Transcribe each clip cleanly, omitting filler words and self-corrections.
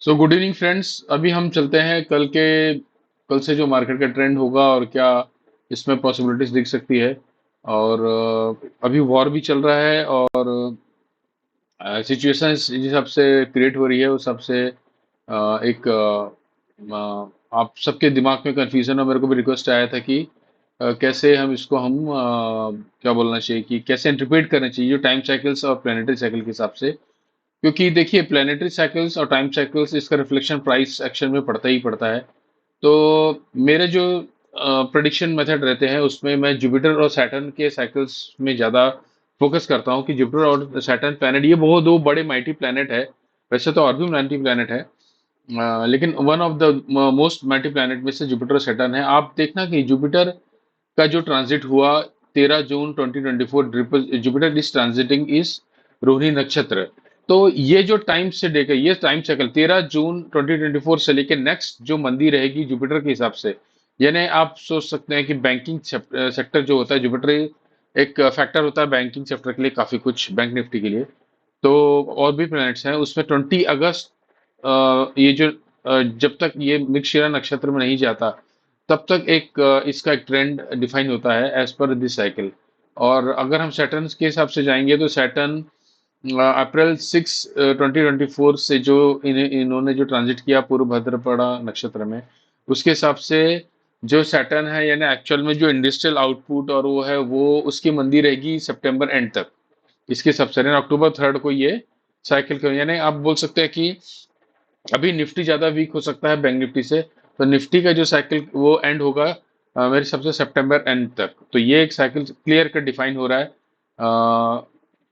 So good evening friends. अभी हम चलते हैं कल से जो मार्केट का ट्रेंड होगा और क्या इसमें पॉसिबिलिटीज दिख सकती है। और अभी वॉर भी चल रहा है और सिचुएशन जिस हिसाब से क्रिएट हो रही है उस हिसाब से एक आप सबके दिमाग में कंफ्यूजन है। मेरे को भी रिक्वेस्ट आया था कि कैसे हम इसको क्या बोलना चाहिए कि कैसे इंटरप्रेट करना चाहिए जो टाइम साइकिल्स और प्लानिटरी साइकिल के हिसाब से। क्योंकि देखिए प्लानिटरी साइकिल्स और टाइम साइकिल्स इसका रिफ्लेक्शन प्राइस एक्शन में पड़ता ही पड़ता है। तो मेरे जो प्रेडिक्शन मेथड रहते हैं उसमें मैं जुपिटर और सैटर्न के साइकिल्स में ज़्यादा फोकस करता हूँ कि जुपिटर और सैटर्न प्लैनेट ये बहुत दो बड़े माइटी प्लैनेट है। वैसे तो और भी माइटी प्लैनेट है, लेकिन one of the most mighty planet में से जुपिटर और सैटर्न है। आप देखना कि जुपिटर का जो ट्रांजिट हुआ 13 जून 2024, जुपिटर इज ट्रांजिटिंग इस रोहिणी नक्षत्र। तो ये जो टाइम से देगा ये टाइम साइकिल 13 जून 2024 से लेकर नेक्स्ट जो मंदी रहेगी जुपिटर के हिसाब से। यानी आप सोच सकते हैं कि बैंकिंग सेक्टर जो होता है, जुपिटर एक फैक्टर होता है बैंकिंग सेक्टर के लिए, काफी कुछ बैंक निफ्टी के लिए। तो और भी प्लैनेट्स हैं उसमें 20 अगस्त, ये जो जब तक ये मृगशिरा नक्षत्र में नहीं जाता तब तक इसका एक ट्रेंड डिफाइन होता है एज पर दिस साइकिल। और अगर हम सैटर्न के हिसाब से जाएंगे तो सैटर्न अप्रैल 6 2024 से जो इन्होंने जो ट्रांजिट किया पूर्व भाद्रपदा नक्षत्र में, उसके हिसाब से जो सैटर्न है यानी एक्चुअल में जो इंडस्ट्रियल आउटपुट और वो है वो उसकी मंदी रहेगी सितंबर एंड तक। इसके हिसाब से यानी अक्टूबर 3 को ये साइकिल का यानी आप बोल सकते हैं कि अभी निफ्टी ज्यादा वीक हो सकता है बैंक निफ्टी से। तो निफ्टी का जो साइकिल वो एंड होगा मेरे हिसाब से सितंबर एंड तक। तो ये एक साइकिल क्लियर कट डिफाइन हो रहा है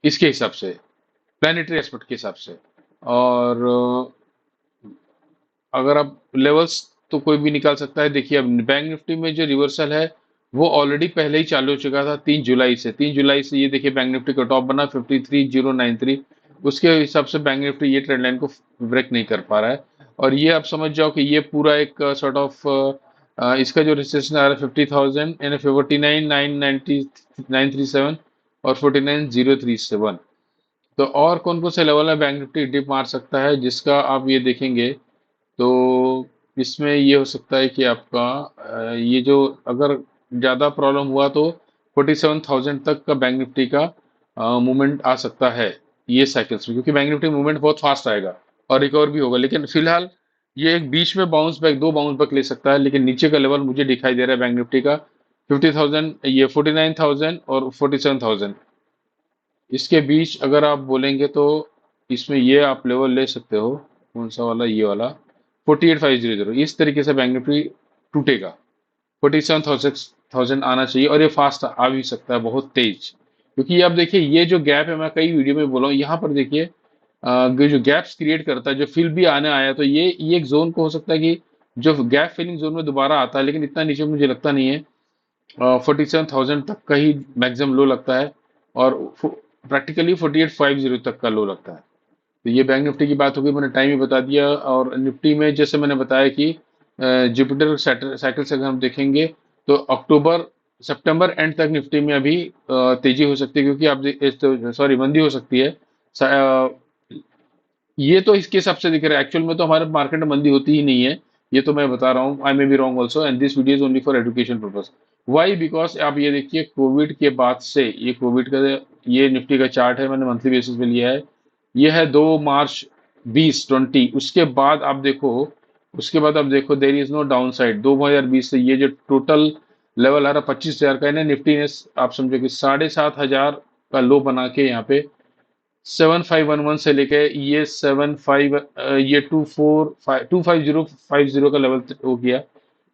इसके हिसाब से, प्लानिटरी एस्पेक्ट के हिसाब से। और अगर आप लेवल्स तो कोई भी निकाल सकता है। देखिए अब बैंक निफ्टी में जो रिवर्सल है वो ऑलरेडी पहले ही चालू हो चुका था 3 जुलाई से ये देखिए बैंक निफ्टी का टॉप बना 53,093। उसके हिसाब से बैंक निफ्टी ये ट्रेंड लाइन को ब्रेक नहीं कर पा रहा है। और ये आप समझ जाओ कि ये पूरा एक सॉर्ट ऑफ इसका जो रेजिस्टेंस आ रहा है 50,000 यानी 49,997 और 49,037। तो और कौन कौन से लेवल में बैंक निफ्टी डिप मार सकता है जिसका आप ये देखेंगे तो इसमें ये हो सकता है कि आपका ये जो अगर ज़्यादा प्रॉब्लम हुआ तो 47,000 तक का बैंक निफ्टी का मूवमेंट आ सकता है ये साइकिल्स में, क्योंकि बैंक निफ्टी मूवमेंट बहुत फास्ट आएगा और रिकवर भी होगा। लेकिन फिलहाल ये एक बीच में बाउंस बैक, दो बाउंस बैक ले सकता है, लेकिन नीचे का लेवल मुझे दिखाई दे रहा है बैंक निफ्टी का 50,000, ये 49,000 और 47,000 इसके बीच। अगर आप बोलेंगे तो इसमें ये आप लेवल ले सकते हो, कौन सा वाला, ये वाला 48,500। इस तरीके से बैंक निफ्टी टूटेगा, 47,000 आना चाहिए और ये फास्ट आ भी सकता है बहुत तेज। क्योंकि आप देखिए ये जो गैप है, मैं कई वीडियो में बोला हूँ, यहाँ पर देखिए जो गैप्स क्रिएट करता है, जो फिल भी आने आया, तो ये एक जोन को हो सकता है कि जो गैप फिलिंग जोन में दोबारा आता है, लेकिन इतना नीचे मुझे लगता नहीं है। 47,000 तक का ही मैक्सिमम लो लगता है और प्रैक्टिकली 48,500 तक का लो लगता है। तो ये बैंक निफ्टी की बात होगी, मैंने टाइम ही बता दिया। और निफ्टी में जैसे मैंने बताया कि जुपिटर साइकिल से अगर हम देखेंगे तो अक्टूबर सितंबर एंड तक निफ्टी में अभी तेजी हो सकती है, क्योंकि आप सॉरी मंदी हो सकती है। ये तो इसके हिसाब से दिख रहा है, एक्चुअल में तो हमारे मार्केट में मंदी होती ही नहीं है। ये तो मैं बता रहा हूँ, I may be wrong also and this video is only for education purpose. Why? Because आप ये देखिए कोविड के बाद से, ये कोविड का ये निफ्टी का चार्ट है, मैंने मंथली बेसिस पे लिया है। ये है 2 मार्च 2020। उसके बाद आप देखो there is no downside. 2020 से ये जो टोटल लेवल आ रहा 25,000 का है, निफ्टी ने आप समझो कि 7,500 का लो बना के यहाँ पे 7511 से लेके ये 75, ये 25050 का लेवल हो गया।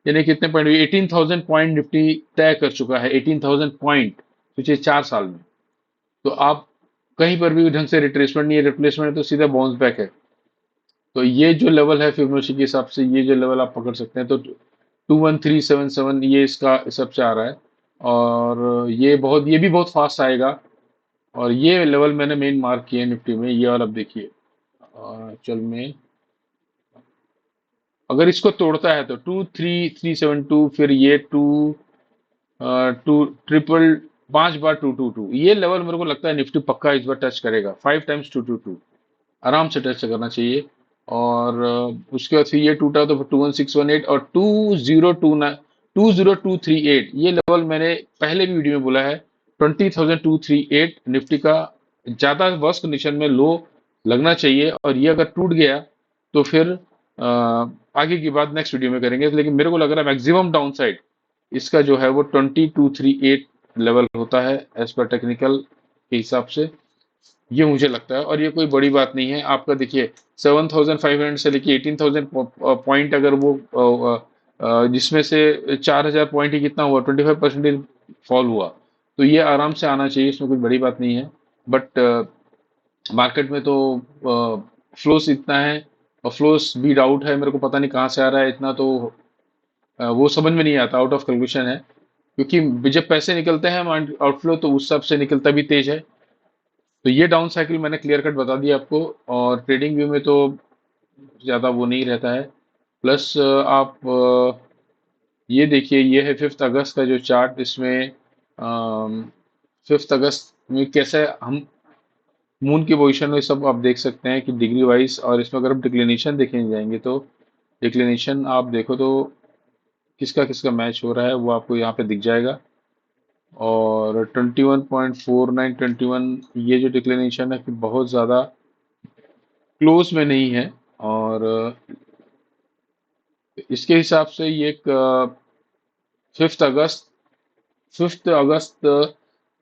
यानी कितने पॉइंट हुए, 18,000 पॉइंट निफ्टी तय कर चुका है, 18,000 पॉइंट पिछले 4 साल में। तो आप कहीं पर भी ढंग से रिट्रेसमेंट नहीं है, रिप्लेसमेंट है तो सीधा बाउंस बैक है। तो ये जो लेवल है फिबोनाची के हिसाब से, ये जो लेवल आप पकड़ सकते हैं तो 21377 ये इसका हिसाब से आ रहा है। और ये भी बहुत फास्ट आएगा। और ये लेवल मैंने मेन मार्क किए हैं निफ्टी में, ये वाला आप देखिए। चल में अगर इसको तोड़ता है तो 23372, फिर ये टू ट्रिपल 5 बार 222, ये लेवल मेरे को लगता है निफ्टी पक्का इस बार टच करेगा। 5 टाइम्स 222 आराम से टच करना चाहिए। और उसके बाद फिर ये टूटा तो 21618 और 2029 20238, ये लेवल मैंने पहले भी वीडियो में बोला है। 20,238 निफ्टी का ज्यादा वर्स्ट कंडीशन में लो लगना चाहिए, और ये अगर टूट गया तो फिर आगे की बात नेक्स्ट वीडियो में करेंगे। लेकिन मेरे को लग रहा है मैक्सिमम डाउन साइड इसका जो है वो 2238 लेवल होता है एज पर टेक्निकल के हिसाब से। ये मुझे लगता है, और ये कोई बड़ी बात नहीं है। आपका देखिए 7,500 से लेके 18,000 पॉइंट, अगर वो जिसमें से 4,000 पॉइंट ही कितना हुआ, 25% फॉल हुआ, तो ये आराम से आना चाहिए, इसमें कोई बड़ी बात नहीं है। बट मार्केट में तो फ्लोस इतना है, और फ्लोस भी डाउट है, मेरे को पता नहीं कहाँ से आ रहा है इतना, तो वो समझ में नहीं आता, आउट ऑफ कैलकुलेशन है। क्योंकि जब पैसे निकलते हैं आउटफ्लो, तो उस हिसाब से निकलता भी तेज है। तो ये डाउन साइकिल मैंने क्लियर कट बता दिया आपको। और ट्रेडिंग व्यू में तो ज़्यादा वो नहीं रहता है। प्लस आप ये देखिए, ये है 5 अगस्त का जो चार्ट। इसमें 5 अगस्त में कैसे हम मून की पोजीशन में सब आप देख सकते हैं कि डिग्री वाइज। और इसमें अगर आप डिक्लिनेशन देखने जाएंगे तो डिक्लिनेशन आप देखो तो किसका किसका मैच हो रहा है वो आपको यहाँ पे दिख जाएगा। और 21.49 21, ये जो डिक्लिनेशन है कि बहुत ज़्यादा क्लोज में नहीं है। और इसके हिसाब से ये एक 5 अगस्त 5 अगस्त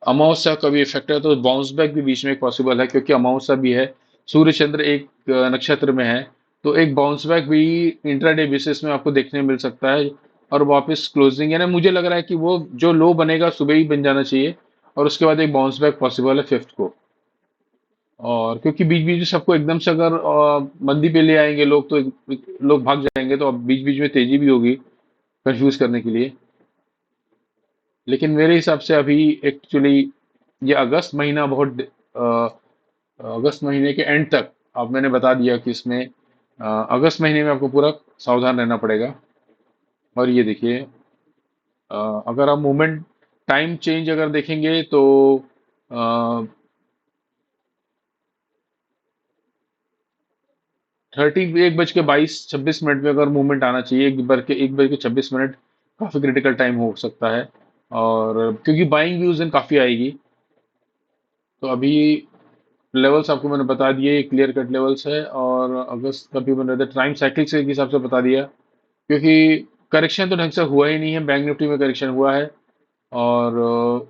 अमावस्या का भी इफेक्ट है, तो बाउंस बैक भी बीच में एक पॉसिबल है, क्योंकि अमावस्या भी है, सूर्य चंद्र एक नक्षत्र में है। तो एक बाउंस बैक भी इंट्राडे बेसिस में आपको देखने मिल सकता है, और वापस क्लोजिंग, यानी मुझे लग रहा है कि वो जो लो बनेगा सुबह ही बन जाना चाहिए, और उसके बाद एक बाउंस बैक पॉसिबल है 5 को। और क्योंकि बीच बीच में सबको एकदम से अगर मंदी पे ले आएंगे लोग, तो लोग भाग जाएंगे, तो अब बीच बीच में तेजी भी होगी कंफ्यूज करने के लिए। लेकिन मेरे हिसाब से अभी एक्चुअली ये अगस्त महीना बहुत अगस्त महीने के एंड तक, अब मैंने बता दिया कि इसमें अगस्त महीने में आपको पूरा सावधान रहना पड़ेगा। और ये देखिए, अगर आप मूवमेंट टाइम चेंज अगर देखेंगे तो 1 बज के 22 26 मिनट में अगर मूवमेंट आना चाहिए, 1 बज के 26 मिनट काफ़ी क्रिटिकल टाइम हो सकता है। और क्योंकि बाइंग भी उस दिन काफ़ी आएगी। तो अभी लेवल्स आपको मैंने बता दिए, क्लियर कट लेवल्स है। और अगस्त का भी मैंने टाइम साइकिल से के हिसाब से बता दिया, क्योंकि करेक्शन तो ढंग से हुआ ही नहीं है, बैंक निफ्टी में करेक्शन हुआ है। और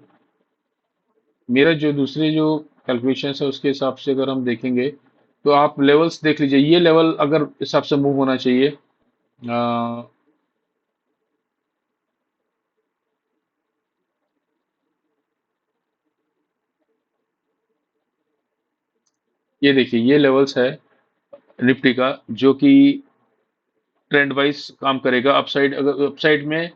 मेरा जो दूसरे जो कैलकुलेशन है उसके हिसाब से अगर हम देखेंगे, तो आप लेवल्स देख लीजिए, ये लेवल अगर इस हिसाब से मूव होना चाहिए। ये देखिए, ये लेवल्स है निफ्टी का, जो कि ट्रेंड वाइज काम करेगा। अपसाइड, अगर अपसाइड में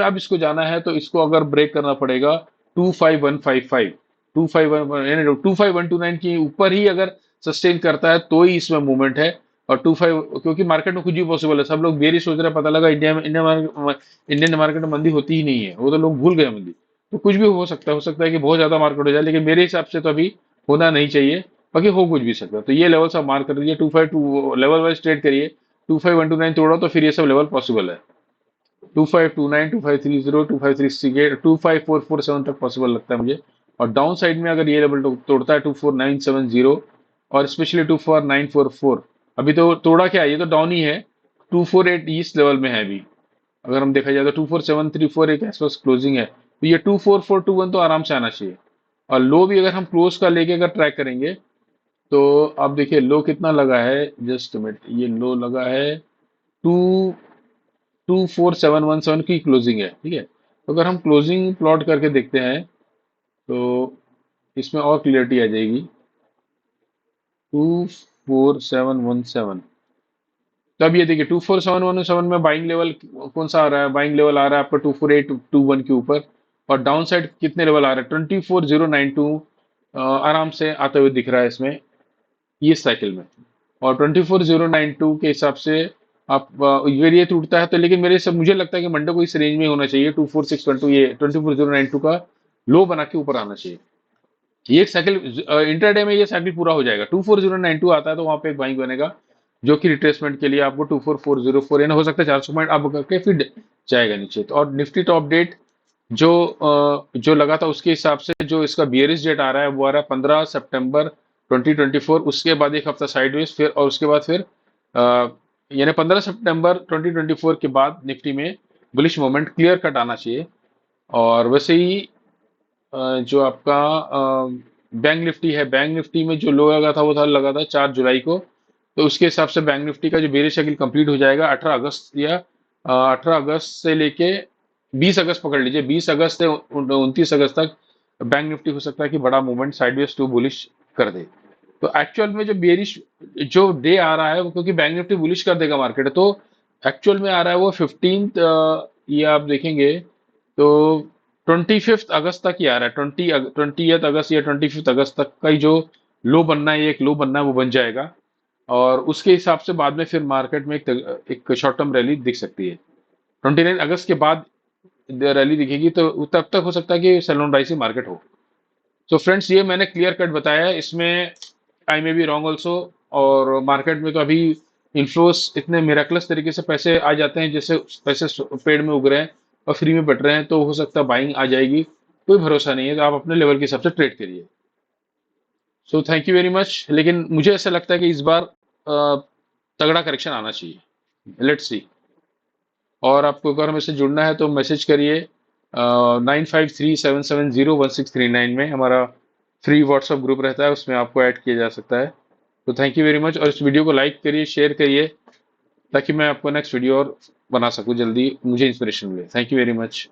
अब इसको जाना है, तो इसको अगर ब्रेक करना पड़ेगा 25155, 251 यानी 25129 के ऊपर ही अगर सस्टेन करता है तो ही इसमें मूवमेंट है। और 25, क्योंकि मार्केट में कुछ भी पॉसिबल है, सब लोग बेरी सोच रहे हैं, पता लगा इंडियन मार्केट में मंदी होती ही नहीं है, वो तो लोग भूल गए मंदी। तो कुछ भी हो सकता है कि बहुत ज्यादा मार्केट हो जाए, लेकिन मेरे हिसाब से तो अभी होना नहीं चाहिए। बाकी हो कुछ भी सकता है। तो ये लेवल सब मार्क कर दीजिए, 252 लेवल वाइज ट्रेड करिए। 25129 तोड़ा तो फिर ये सब लेवल पॉसिबल है। 2529, 2530, 2538, 25447 तक पॉसिबल लगता है मुझे। और डाउन साइड में अगर ये लेवल तोड़ता है 24970, और स्पेशली 24944, अभी तो तोड़ा क्या है, ये तो डाउन ही है। 248 इस लेवल में है अभी। अगर हम देखा जाए तो 24734 एक आसपास क्लोजिंग है, तो ये 24421 तो आराम से आना चाहिए। और लो भी अगर हम क्लोज का लेके अगर ट्रैक करेंगे, तो आप देखिए लो कितना लगा है, जस्ट मिनट, ये लो लगा है 24717 की क्लोजिंग है, ठीक है। तो अगर हम क्लोजिंग प्लॉट करके देखते हैं, तो इसमें और क्लियरिटी आ जाएगी। 24717, तो अब ये देखिए 24717 में बाइंग लेवल कौन सा आ रहा है, बाइंग लेवल आ रहा है आपका 24821 के ऊपर। और डाउन साइड कितने लेवल आ रहा है, 24092 आराम से आते हुए दिख रहा है इसमें, ये साइकिल में। और 24092 के हिसाब से आप अगर ये टूटता है तो, लेकिन मेरे से मुझे लगता है कि मंडे को इस रेंज में होना चाहिए, 24612, ये 24092 का लो बना के ऊपर आना चाहिए। ये एक साइकिल इंटरडे में ये साइकिल पूरा हो जाएगा, 24092 आता है तो वहां पे एक बाइंग बनेगा। जो कि रिट्रेसमेंट के लिए आपको 24404 यानी हो सकता है 400 पॉइंट अप करके फिर जाएगा नीचे। तो और निफ्टी टॉप डेट जो लगा था उसके हिसाब से जो इसका बियरिश डेट आ रहा है वो आ रहा है 15 सितंबर 2024। उसके बाद एक हफ्ता साइडवेज, फिर और उसके बाद फिर यानी 15 सितंबर 2024 के बाद निफ्टी में बुलिश मोमेंट क्लियर कट आना चाहिए। और वैसे ही जो आपका बैंक निफ्टी है, बैंक निफ्टी में जो लो लगा था वो था लगा था 4 जुलाई को। तो उसके हिसाब से बैंक निफ्टी का जो बेरिश साइकिल कंप्लीट हो जाएगा 18 अगस्त या 18 अगस्त से लेके 20 अगस्त पकड़ लीजिए, 20 अगस्त से 29 अगस्त तक बैंक निफ्टी हो सकता है कि बड़ा मूवमेंट साइडवेज टू बुलिश कर दे। तो एक्चुअल में जो बेरिश जो डे आ रहा है वो, क्योंकि बैंक निफ्टी बुलिश कर देगा मार्केट, तो एक्चुअल में आ रहा है वो 15th, ये आप देखेंगे तो 25 अगस्त तक ही आ रहा है। 20th अगस्त या 25 अगस्त तक का ही जो लो बनना है, एक लो बनना है, वो बन जाएगा। और उसके हिसाब से बाद में फिर मार्केट में एक शॉर्ट टर्म रैली दिख सकती है। 29 अगस्त के बाद रैली दिखेगी, तो तब तक हो सकता है कि सेल ऑन राइज ही मार्केट हो। तो फ्रेंड्स, ये मैंने क्लियर कट बताया है, इसमें आई मे बी रॉन्ग ऑल्सो। और मार्केट में तो अभी इन्फ्लोस इतने मिराकलस तरीके से पैसे आ जाते हैं, जैसे पैसे पेड़ में उग रहे हैं और फ्री में बट रहे हैं, तो हो सकता है बाइंग आ जाएगी। कोई भरोसा नहीं है, तो आप अपने लेवल के हिसाब से ट्रेड करिए। So thank you very much. लेकिन मुझे ऐसा लगता है कि इस बार तगड़ा करेक्शन आना चाहिए। Let's see. और आपको अगर हमसे जुड़ना है तो मैसेज करिए 9537701639 में। हमारा फ्री व्हाट्सएप ग्रुप रहता है, उसमें आपको ऐड किया जा सकता है। तो थैंक यू वेरी मच, और इस वीडियो को लाइक करिए, शेयर करिए, ताकि मैं आपको नेक्स्ट वीडियो और बना सकूं जल्दी, मुझे इंस्पिरेशन मिले। Thank you very much.